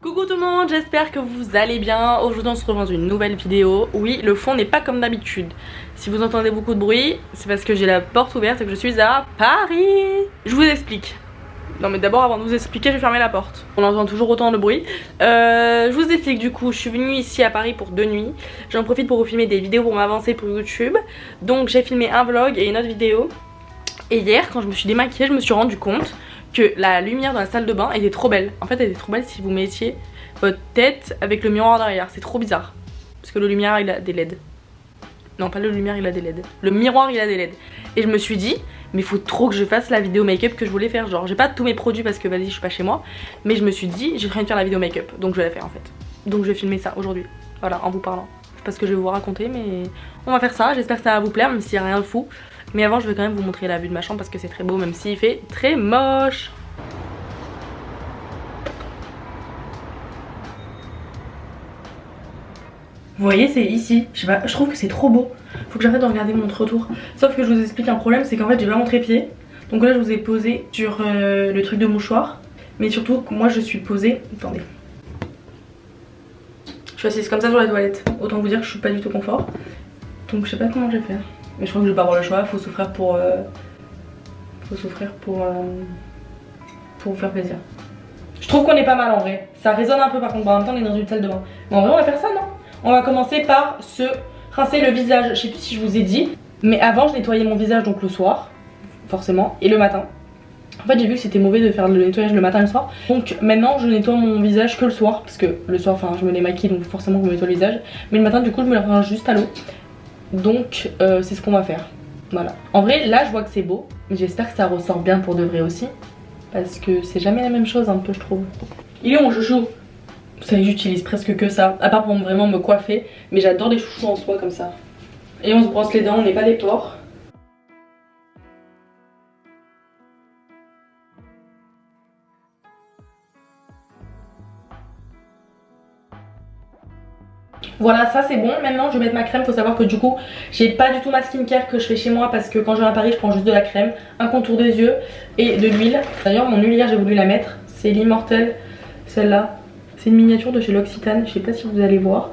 Coucou tout le monde, j'espère que vous allez bien. Aujourd'hui on se retrouve dans une nouvelle vidéo. Oui, le fond n'est pas comme d'habitude. Si vous entendez beaucoup de bruit, c'est parce que j'ai la porte ouverte et que je suis à Paris. Je vous explique. Non mais d'abord avant de vous expliquer, je vais fermer la porte. On entend toujours autant de bruit. Je vous explique du coup, je suis venue ici à Paris pour 2 nuits. J'en profite pour vous filmer des vidéos pour m'avancer pour YouTube. Donc j'ai filmé un vlog et une autre vidéo. Et hier quand je me suis démaquillée, je me suis rendu compte que la lumière dans la salle de bain était trop belle. En fait elle était trop belle si vous mettiez votre tête avec le miroir derrière. C'est trop bizarre. Parce que le lumière il a des LED. Non pas le lumière il a des LED. Le miroir il a des LED. Et je me suis dit mais faut trop que je fasse la vidéo make-up que je voulais faire. Genre j'ai pas tous mes produits parce que vas-y je suis pas chez moi. Mais je me suis dit j'ai rien de faire la vidéo make-up. Donc je vais la faire en fait. Donc je vais filmer ça aujourd'hui. Voilà en vous parlant. Je sais pas ce que je vais vous raconter mais on va faire ça. J'espère que ça va vous plaire même s'il y a rien de fou. Mais avant je vais quand même vous montrer la vue de ma chambre parce que c'est très beau même s'il fait très moche. Vous voyez c'est ici, je sais pas, je trouve que c'est trop beau. Faut que j'arrête de regarder mon retour. Sauf que je vous explique un problème, c'est qu'en fait j'ai pas mon trépied. Donc là je vous ai posé sur le truc de mouchoir. Mais surtout moi je suis posée, attendez. Je suis assise comme ça sur la toilette. Autant vous dire que je suis pas du tout confort. Donc je sais pas comment je vais faire. Mais je crois que je vais pas avoir le choix, faut souffrir pour vous faire plaisir. Je trouve qu'on est pas mal en vrai. Ça résonne un peu par contre, en même temps on est dans une salle de bain. Mais en vrai on va faire ça non? On va commencer par se rincer le visage. Je sais plus si je vous ai dit, mais avant je nettoyais mon visage donc le soir, forcément, et le matin. En fait j'ai vu que c'était mauvais de faire le nettoyage le matin et le soir. Donc maintenant je nettoie mon visage que le soir. Parce que le soir, enfin je me les maquille donc forcément je me nettoie le visage. Mais le matin du coup je me le rince juste à l'eau. Donc c'est ce qu'on va faire. Voilà. En vrai là je vois que c'est beau. Mais j'espère que ça ressort bien pour de vrai aussi. Parce que c'est jamais la même chose un peu je trouve. Il est où mon chouchou? Vous savez j'utilise presque que ça. À part pour vraiment me coiffer. Mais j'adore les chouchous en soi comme ça. Et on se brosse les dents, on n'est pas des porcs. Voilà ça c'est bon, maintenant je vais mettre ma crème, faut savoir que du coup j'ai pas du tout ma skincare que je fais chez moi parce que quand je viens à Paris je prends juste de la crème, un contour des yeux et de l'huile. D'ailleurs mon huile hier j'ai voulu la mettre, c'est l'Immortelle, celle-là. C'est une miniature de chez L'Occitane, je sais pas si vous allez voir.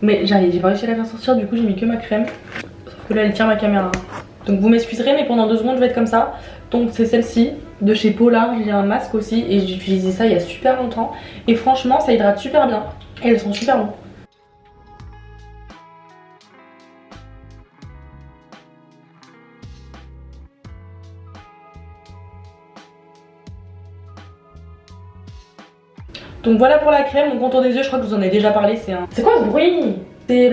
Mais j'ai pas réussi à la faire sortir, du coup j'ai mis que ma crème. Sauf que là elle tient ma caméra. Donc vous m'excuserez mais pendant 2 secondes je vais être comme ça. Donc c'est celle-ci de chez Polar, j'ai un masque aussi et j'ai utilisé ça il y a super longtemps. Et franchement ça hydrate super bien et elles sont super longues. Donc voilà pour la crème, mon contour des yeux, je crois que je vous en ai déjà parlé, c'est un... C'est quoi ce bruit? C'est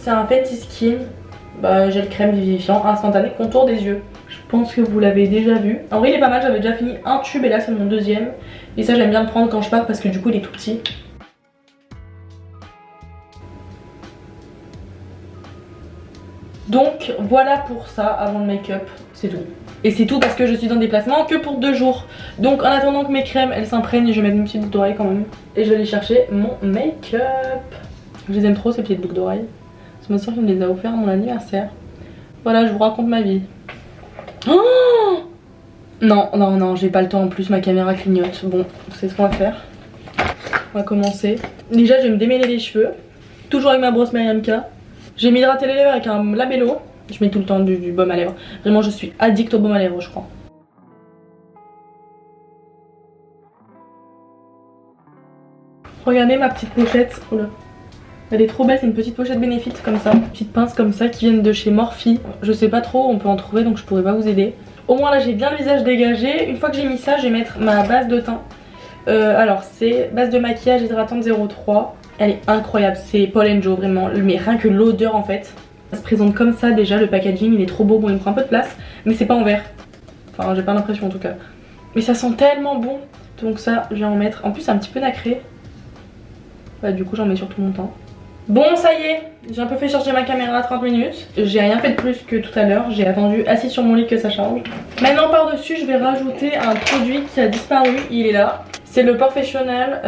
un Fenty Skin, gel crème vivifiant instantané contour des yeux. Je pense que vous l'avez déjà vu. En vrai il est pas mal, j'avais déjà fini un tube et là c'est mon deuxième. Et ça j'aime bien le prendre quand je pars parce que du coup il est tout petit. Donc voilà pour ça avant le make-up, c'est tout. Et c'est tout parce que je suis en déplacement que pour 2 jours. Donc en attendant que mes crèmes elles s'imprègnent, je vais mettre une petite boucle d'oreille quand même. Et je vais aller chercher mon make-up. Je les aime trop ces petites boucles d'oreilles. C'est ma soeur qui me les a offert à mon anniversaire. Voilà, je vous raconte ma vie. Oh non, j'ai pas le temps en plus, ma caméra clignote. Bon, c'est ce qu'on va faire. On va commencer. Déjà je vais me démêler les cheveux. Toujours avec ma brosse Miriam K. J'ai mis hydraté les lèvres avec un labello. Je mets tout le temps du baume à lèvres. Vraiment je suis addict au baume à lèvres je crois. Regardez ma petite pochette. Oula. Elle est trop belle, c'est une petite pochette Benefit comme ça. Petite pince comme ça qui viennent de chez Morphe. Je sais pas trop, on peut en trouver donc je pourrais pas vous aider. Au moins là j'ai bien le visage dégagé. Une fois que j'ai mis ça je vais mettre ma base de teint. Alors c'est base de maquillage hydratante 03. Elle est incroyable, c'est Paul & Joe vraiment. Mais rien que l'odeur en fait. Ça se présente comme ça déjà, le packaging il est trop beau, bon il me prend un peu de place mais c'est pas en verre. Enfin j'ai pas l'impression en tout cas. Mais ça sent tellement bon. Donc ça je vais en mettre, en plus c'est un petit peu nacré. Bah du coup j'en mets sur tout mon teint. Bon ça y est, j'ai un peu fait charger ma caméra à 30 minutes. J'ai rien fait de plus que tout à l'heure, j'ai attendu assis sur mon lit que ça charge. Maintenant par dessus je vais rajouter un produit qui a disparu, il est là. C'est le Professionnel,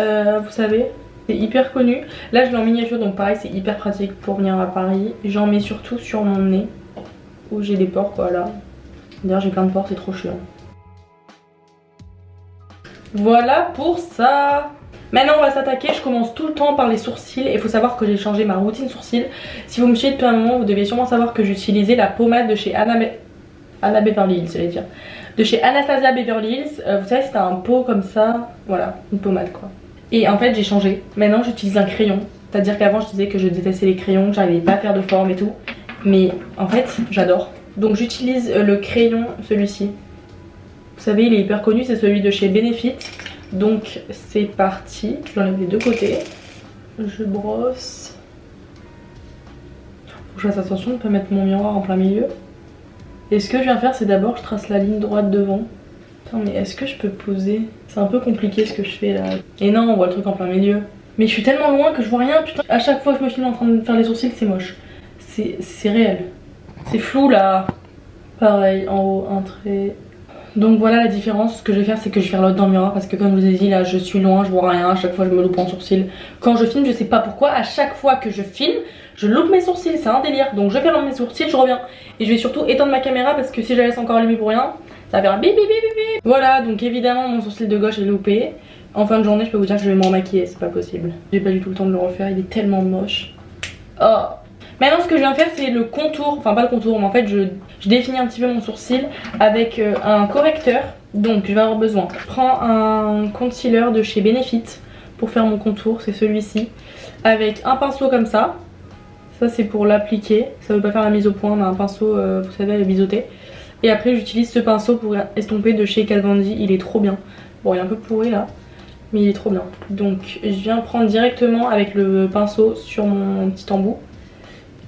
vous savez. C'est hyper connu. Là je l'ai en miniature donc pareil c'est hyper pratique pour venir à Paris. J'en mets surtout sur mon nez où j'ai des pores quoi là. D'ailleurs j'ai plein de pores, c'est trop chiant. Voilà pour ça. Maintenant on va s'attaquer, je commence tout le temps par les sourcils et il faut savoir que j'ai changé ma routine sourcils. Si vous me suivez depuis un moment, vous devez sûrement savoir que j'utilisais la pommade de chez Anna Beverly Hills, j'allais dire. De chez Anastasia Beverly Hills, vous savez c'était un pot comme ça, voilà, une pommade quoi. Et en fait j'ai changé, maintenant j'utilise un crayon. C'est à dire qu'avant je disais que je détestais les crayons, que j'arrivais pas à faire de forme et tout. Mais en fait j'adore. Donc j'utilise le crayon, celui-ci. Vous savez il est hyper connu, c'est celui de chez Benefit. Donc c'est parti, j'enlève les deux côtés. Je brosse. Faut que je fasse attention de ne pas mettre mon miroir en plein milieu. Et ce que je viens faire c'est d'abord je trace la ligne droite devant. Putain mais est-ce que je peux poser? C'est un peu compliqué ce que je fais là. Et non on voit le truc en plein milieu. Mais je suis tellement loin que je vois rien, putain. À chaque fois que je me filme en train de faire les sourcils, c'est moche. C'est réel. C'est flou là. Pareil, en haut, un trait. Donc voilà la différence. Ce que je vais faire, c'est que je vais faire l'autre dans le miroir. Parce que comme je vous ai dit, là, je suis loin, je vois rien. À chaque fois, je me loupe en sourcils. Quand je filme, je sais pas pourquoi. À chaque fois que je filme, je loupe mes sourcils. C'est un délire. Donc je vais faire mes sourcils, je reviens. Et je vais surtout étendre ma caméra parce que si je la laisse encore allumée pour rien, ça va faire un bip bip bip bip. Voilà, donc évidemment, mon sourcil de gauche est loupé. En fin de journée je peux vous dire que je vais me remaquiller, c'est pas possible. J'ai pas du tout le temps de le refaire, il est tellement moche. Oh. Maintenant ce que je viens faire c'est le contour, enfin pas le contour mais en fait je définis un petit peu mon sourcil avec un correcteur. Donc je vais avoir besoin. Je prends un concealer de chez Benefit pour faire mon contour, c'est celui-ci. Avec un pinceau comme ça. Ça c'est pour l'appliquer, ça veut pas faire la mise au point mais un pinceau vous savez à biseauter. Et après j'utilise ce pinceau pour estomper de chez Kat Von D, il est trop bien. Bon il est un peu pourri là. Mais il est trop bien. Donc je viens prendre directement avec le pinceau sur mon petit embout.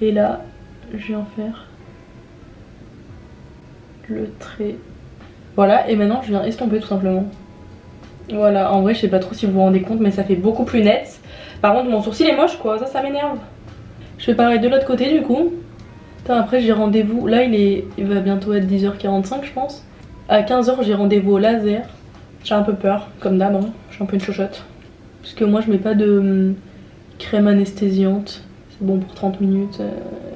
Et là, je viens faire le trait. Voilà, et maintenant je viens estomper tout simplement. Voilà, en vrai je sais pas trop si vous vous rendez compte mais ça fait beaucoup plus net. Par contre mon sourcil est moche quoi, ça m'énerve. Je fais pareil de l'autre côté du coup. Putain, après j'ai rendez-vous, là il va bientôt être 10h45 je pense. À 15h j'ai rendez-vous au laser. J'ai un peu peur, comme d'hab, hein. Je suis un peu une chochotte. Parce que moi je mets pas de crème anesthésiante, c'est bon pour 30 minutes.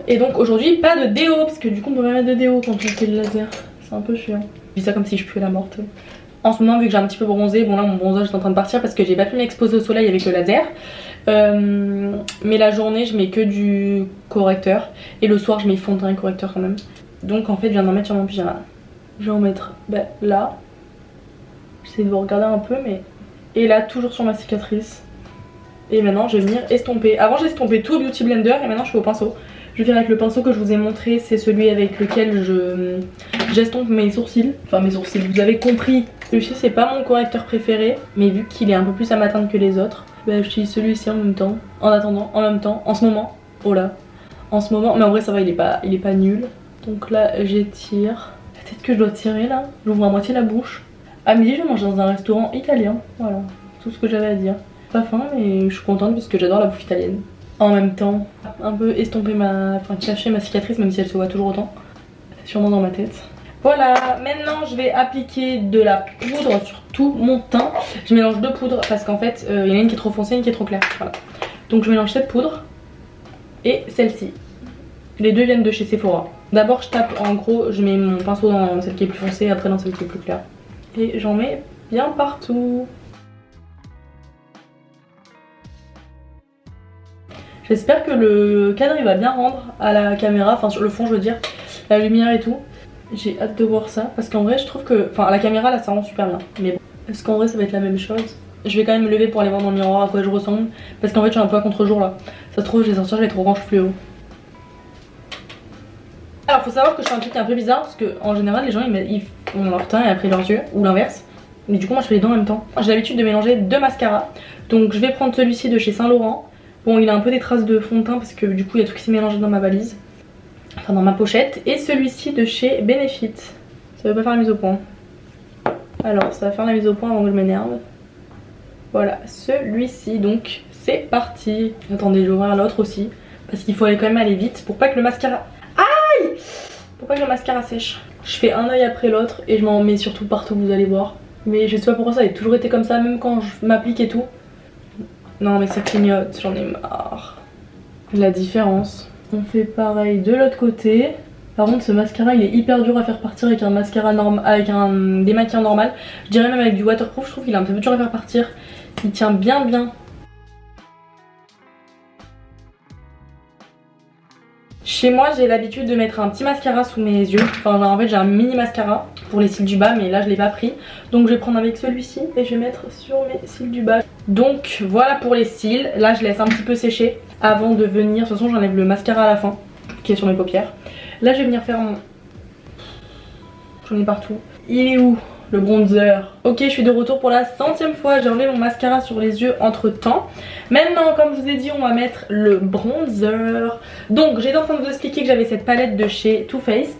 Et donc aujourd'hui pas de déo, parce que du coup on peut pas mettre de déo quand on fait le laser. C'est un peu chiant. Je dis ça comme si je puais la morte. En ce moment vu que j'ai un petit peu bronzé, bon là mon bronzage est en train de partir parce que j'ai pas pu m'exposer au soleil avec le laser. Mais la journée je mets que du correcteur. Et le soir je mets fond de teint et correcteur quand même. Donc en fait je viens d'en mettre sur mon pyjama. Je vais en mettre là. J'essaie de vous regarder un peu mais... Et là toujours sur ma cicatrice. Et maintenant je vais venir estomper. Avant j'estompais tout au Beauty Blender et maintenant je fais au pinceau. Je vais faire avec le pinceau que je vous ai montré. C'est celui avec lequel j'estompe mes sourcils. Enfin mes sourcils, vous avez compris. Celui-ci c'est pas mon correcteur préféré. Mais vu qu'il est un peu plus à m'atteindre que les autres, j'utilise celui-ci en même temps. En attendant, en même temps, en ce moment. Oh là. En ce moment, mais en vrai ça va, il est pas nul. Donc là j'étire. Peut-être que je dois tirer là. J'ouvre à moitié la bouche. À midi je vais manger dans un restaurant italien, voilà, tout ce que j'avais à dire. Pas faim mais je suis contente parce que j'adore la bouffe italienne. En même temps, un peu estomper cacher ma cicatrice même si elle se voit toujours autant. C'est sûrement dans ma tête. Voilà, maintenant je vais appliquer de la poudre sur tout mon teint. Je mélange deux poudres parce qu'en fait il y en a une qui est trop foncée et une qui est trop claire, voilà. Donc je mélange cette poudre et celle-ci. Les deux viennent de chez Sephora. D'abord je tape, en gros je mets mon pinceau dans celle qui est plus foncée, après dans celle qui est plus claire. Et j'en mets bien partout. J'espère que le cadre il va bien rendre à la caméra, enfin sur le fond je veux dire, la lumière et tout. J'ai hâte de voir ça parce qu'en vrai je trouve que, enfin à la caméra là ça rend super bien. Mais bon, est-ce qu'en vrai ça va être la même chose? Je vais quand même me lever pour aller voir dans le miroir à quoi je ressemble. Parce qu'en fait je suis un peu à contre-jour là. Ça se trouve je vais sortir, je vais être orange fluo. Alors faut savoir que je fais un truc un peu bizarre parce que en général les gens ils font leur teint et après leurs yeux ou l'inverse. Mais du coup moi je fais les deux en même temps. J'ai l'habitude de mélanger deux mascaras. Donc je vais prendre celui-ci de chez Saint Laurent. Bon il a un peu des traces de fond de teint parce que du coup il y a tout qui s'est mélangé dans ma valise. Enfin dans ma pochette. Et celui-ci de chez Benefit. Ça veut pas faire la mise au point. Alors ça va faire la mise au point avant que je m'énerve. Voilà celui-ci donc c'est parti. Attendez je vais ouvrir l'autre aussi. Parce qu'il faut quand même aller vite pour pas que le mascara... Pour pas que le mascara sèche. Je fais un œil après l'autre et je m'en mets surtout partout, vous allez voir. Mais je sais pas pourquoi ça a toujours été comme ça, même quand je m'applique et tout. Non mais ça clignote, j'en ai marre. La différence. On fait pareil de l'autre côté. Par contre ce mascara il est hyper dur à faire partir avec un mascara normal, avec un démaquillant normal. Je dirais même avec du waterproof, je trouve qu'il est un peu dur à faire partir. Il tient bien bien. Chez moi j'ai l'habitude de mettre un petit mascara sous mes yeux. Enfin en fait j'ai un mini mascara pour les cils du bas, mais là je l'ai pas pris. Donc je vais prendre avec celui-ci et je vais mettre sur mes cils du bas. Donc voilà pour les cils. Là je laisse un petit peu sécher avant de venir. De toute façon j'enlève le mascara à la fin qui est sur mes paupières. Là je vais venir faire mon... J'en ai partout. Il est où le bronzer? Ok, je suis de retour pour la 100e fois. J'ai enlevé mon mascara sur les yeux entre temps. Maintenant, comme je vous ai dit, on va mettre le bronzer. Donc j'étais en train de vous expliquer que j'avais cette palette de chez Too Faced.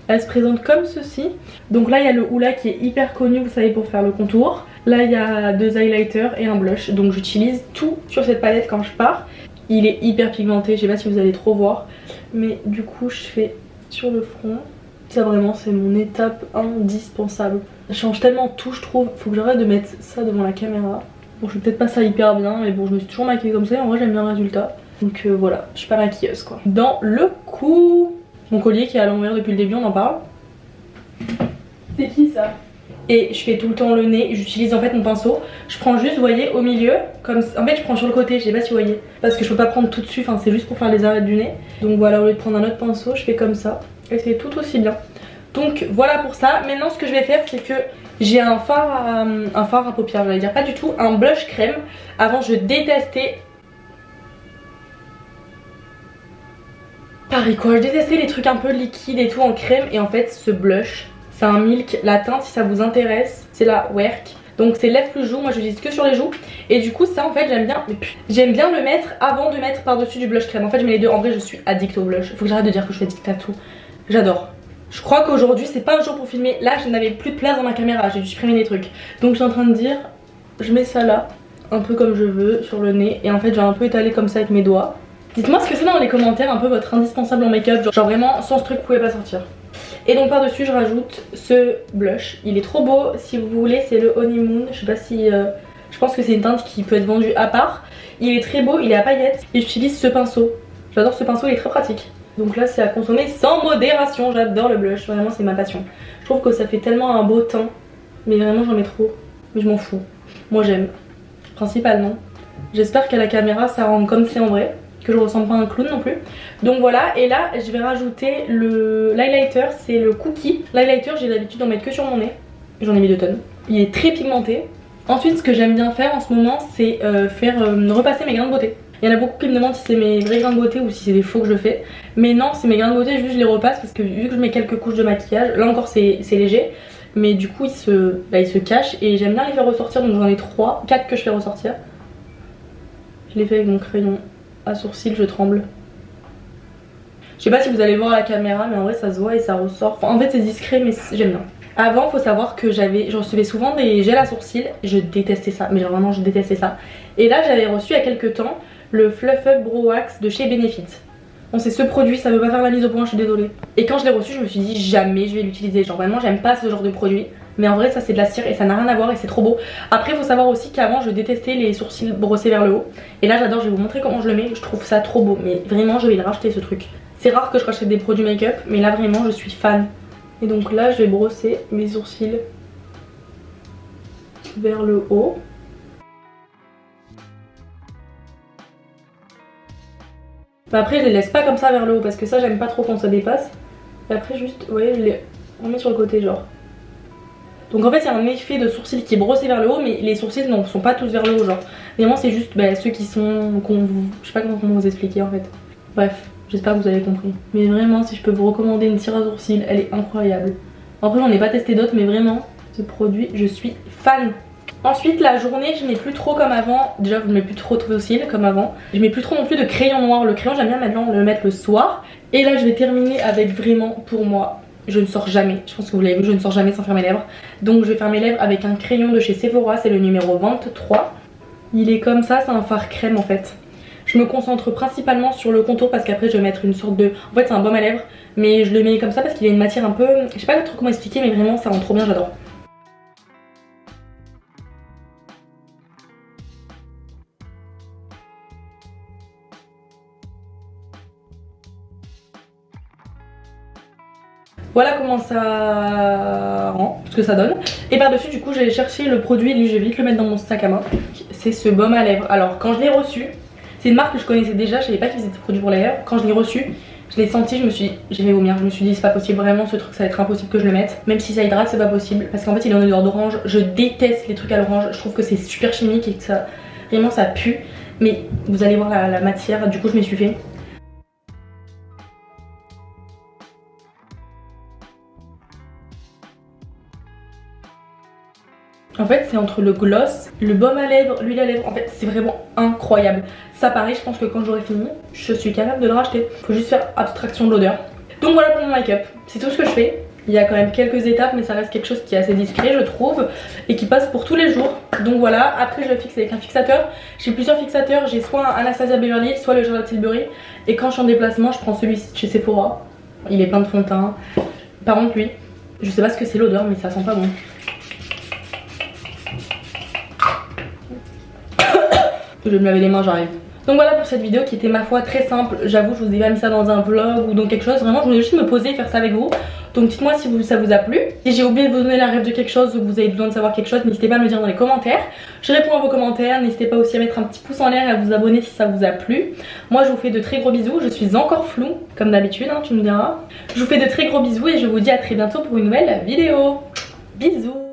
Elle se présente comme ceci. Donc là il y a le Hoola qui est hyper connu, vous savez, pour faire le contour. Là il y a 2 highlighters et un blush. Donc j'utilise tout sur cette palette quand je pars. Il est hyper pigmenté, je sais pas si vous allez trop voir, mais du coup je fais sur le front. Ça vraiment c'est mon étape indispensable. Ça change tellement tout, je trouve. Faut que j'arrête de mettre ça devant la caméra. Bon, je fais peut-être pas ça hyper bien, mais bon, je me suis toujours maquillée comme ça et en vrai j'aime bien le résultat. Donc voilà, je suis pas maquilleuse quoi. Dans le cou, mon collier qui est à l'envers depuis le début, on en parle. C'est qui ça? Et je fais tout le temps le nez, j'utilise en fait mon pinceau. Je prends juste, vous voyez, au milieu, comme en fait je prends sur le côté, je sais pas si vous voyez. Parce que je peux pas prendre tout dessus, enfin c'est juste pour faire les arêtes du nez. Donc voilà, au lieu de prendre un autre pinceau, je fais comme ça. Et c'est tout aussi bien. Donc voilà pour ça. Maintenant ce que je vais faire c'est que j'ai un fard à paupières, j'allais dire, pas du tout, un blush crème. Avant je détestais... Pareil quoi, je détestais les trucs un peu liquides et tout en crème. Et en fait ce blush, c'est un Milk. La teinte si ça vous intéresse, c'est la Werk. Donc c'est lèvres plus joues, moi je l'utilise que sur les joues. Et du coup ça en fait j'aime bien le mettre avant de mettre par dessus du blush crème. En fait je mets les deux, en vrai je suis addict au blush. Faut que j'arrête de dire que je suis addict à tout. J'adore. Je crois qu'aujourd'hui c'est pas un jour pour filmer. Là je n'avais plus de place dans ma caméra, j'ai dû supprimer des trucs. Donc je suis en train de dire, je mets ça là, un peu comme je veux, sur le nez. Et en fait j'ai un peu étalé comme ça avec mes doigts. Dites-moi ce que c'est dans les commentaires, un peu votre indispensable en make-up. Genre vraiment sans ce truc vous pouvez pas sortir. Et donc par dessus je rajoute ce blush. Il est trop beau, si vous voulez c'est le Honeymoon. Je sais pas si... je pense que c'est une teinte qui peut être vendue à part. Il est très beau, il est à paillettes. Et j'utilise ce pinceau. J'adore ce pinceau, il est très pratique. Donc là c'est à consommer sans modération, j'adore le blush, vraiment c'est ma passion. Je trouve que ça fait tellement un beau teint, mais vraiment j'en mets trop, mais je m'en fous. Moi j'aime, principalement. J'espère qu'à la caméra ça rend comme c'est en vrai, que je ressemble pas à un clown non plus. Donc voilà, et là je vais rajouter l'highlighter, c'est le Cookie. L'highlighter j'ai l'habitude d'en mettre que sur mon nez, j'en ai mis 2 tonnes. Il est très pigmenté. Ensuite ce que j'aime bien faire en ce moment c'est repasser mes grains de beauté. Il y en a beaucoup qui me demandent si c'est mes vrais grains de beauté ou si c'est des faux que je fais. Mais non, c'est mes grains de beauté, juste je les repasse parce que vu que je mets quelques couches de maquillage, là encore c'est léger. Mais du coup ils se cachent et j'aime bien les faire ressortir, donc j'en ai 4 que je fais ressortir. Je les fais avec mon crayon à sourcils, je tremble. Je sais pas si vous allez voir à la caméra, mais en vrai ça se voit et ça ressort. Enfin, en fait c'est discret mais j'aime bien. Avant faut savoir que je recevais souvent des gels à sourcils, je détestais ça, mais genre vraiment je détestais ça. Et là j'avais reçu il y a quelques temps le Fluff Up Brow Wax de chez Benefit. Bon c'est ce produit, ça veut pas faire la mise au point, je suis désolée. Et quand je l'ai reçu je me suis dit jamais je vais l'utiliser, genre vraiment j'aime pas ce genre de produit. Mais en vrai ça c'est de la cire et ça n'a rien à voir et c'est trop beau. Après faut savoir aussi qu'avant je détestais les sourcils brossés vers le haut. Et là j'adore, je vais vous montrer comment je le mets, je trouve ça trop beau. Mais vraiment je vais le racheter ce truc. C'est rare que je rachète des produits make-up, mais là vraiment je suis fan. Et donc là je vais brosser mes sourcils vers le haut. Bah après je les laisse pas comme ça vers le haut parce que ça j'aime pas trop quand ça dépasse. Et après juste, vous voyez, je les remets sur le côté genre. Donc en fait il y a un effet de sourcil qui est brossé vers le haut, mais les sourcils non sont pas tous vers le haut genre. Vraiment c'est juste ceux qui sont... Je sais pas comment vous expliquer en fait. Bref, j'espère que vous avez compris. Mais vraiment si je peux vous recommander une cire à sourcils, elle est incroyable. Après j'en ai pas testé d'autres mais vraiment ce produit je suis fan. Ensuite la journée je mets plus trop comme avant. Déjà je mets plus trop de sourcils comme avant. Je mets plus trop non plus de crayon noir. Le crayon j'aime bien maintenant le mettre le soir. Et là je vais terminer avec vraiment pour moi, je ne sors jamais, je pense que vous l'avez vu, je ne sors jamais sans faire mes lèvres. Donc je vais faire mes lèvres avec un crayon de chez Sephora, c'est le numéro 23. Il est comme ça, c'est un fard crème en fait. Je me concentre principalement sur le contour parce qu'après je vais mettre une sorte de... En fait c'est un baume à lèvres, mais je le mets comme ça parce qu'il a une matière un peu... Je sais pas trop comment expliquer mais vraiment ça rend trop bien, j'adore. Voilà comment ça rend, ce que ça donne. Et par dessus du coup j'ai cherché le produit, lui je vais vite le mettre dans mon sac à main. c'est ce baume à lèvres. Alors quand je l'ai reçu, c'est une marque que je connaissais déjà, je savais pas qu'ils faisaient des produits pour les lèvres. Quand je l'ai reçu, je l'ai senti, je me suis dit, je vais vomir. Je me suis dit c'est pas possible, vraiment ce truc ça va être impossible que je le mette. Même si ça hydrate c'est pas possible, parce qu'en fait il est en odeur d'orange. Je déteste les trucs à l'orange, je trouve que c'est super chimique et que ça, vraiment ça pue. Mais vous allez voir la matière, du coup je m'y suis fait. En fait c'est entre le gloss, le baume à lèvres, l'huile à lèvres, en fait c'est vraiment incroyable. Ça pareil, je pense que quand j'aurai fini, je suis capable de le racheter. Faut juste faire abstraction de l'odeur. Donc voilà pour mon make-up, c'est tout ce que je fais. Il y a quand même quelques étapes mais ça reste quelque chose qui est assez discret je trouve et qui passe pour tous les jours. Donc voilà, après je fixe avec un fixateur. J'ai plusieurs fixateurs, j'ai soit un Anastasia Beverly Hills, soit le Charlotte Tilbury. Et quand je suis en déplacement je prends celui chez Sephora. Il est plein de fond de teint. Par contre lui, je sais pas ce que c'est l'odeur mais ça sent pas bon. Je vais me laver les mains, j'arrive. Donc voilà pour cette vidéo qui était ma foi très simple. J'avoue je vous ai pas mis ça dans un vlog ou dans quelque chose. Vraiment je voulais juste me poser et faire ça avec vous. Donc dites moi si ça vous a plu. Si j'ai oublié de vous donner la rêve de quelque chose ou que vous avez besoin de savoir quelque chose, n'hésitez pas à me le dire dans les commentaires. Je réponds à vos commentaires. N'hésitez pas aussi à mettre un petit pouce en l'air et à vous abonner si ça vous a plu. Moi je vous fais de très gros bisous. Je suis encore floue comme d'habitude hein, tu me diras. Je vous fais de très gros bisous et je vous dis à très bientôt pour une nouvelle vidéo. Bisous.